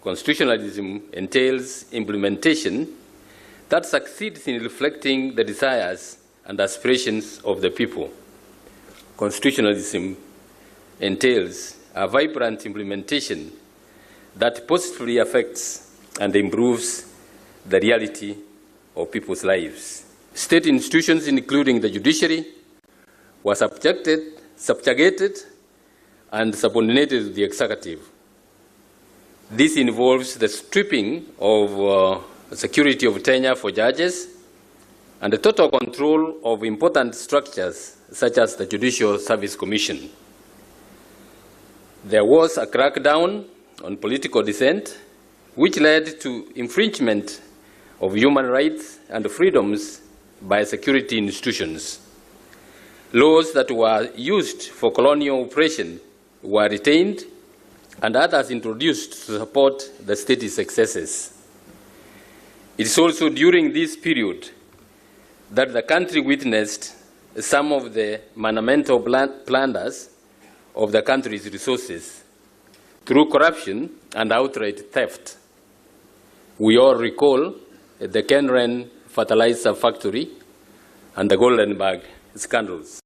Constitutionalism entails implementation that succeeds in reflecting the desires and aspirations of the people. Constitutionalism entails a vibrant implementation that positively affects and improves the reality of people's lives. State institutions, including the judiciary, were subjugated and subordinated to the executive. This involves the stripping of security of tenure for judges and the total control of important structures such as the Judicial Service Commission. There was a crackdown on political dissent, which led to infringement of human rights and freedoms by security institutions. Laws that were used for colonial oppression were retained and others introduced to support the state's successes. It is also during this period that the country witnessed some of the monumental plunders of the country's resources through corruption and outright theft. We all recall the Kenren fertilizer factory and the Goldenberg scandals.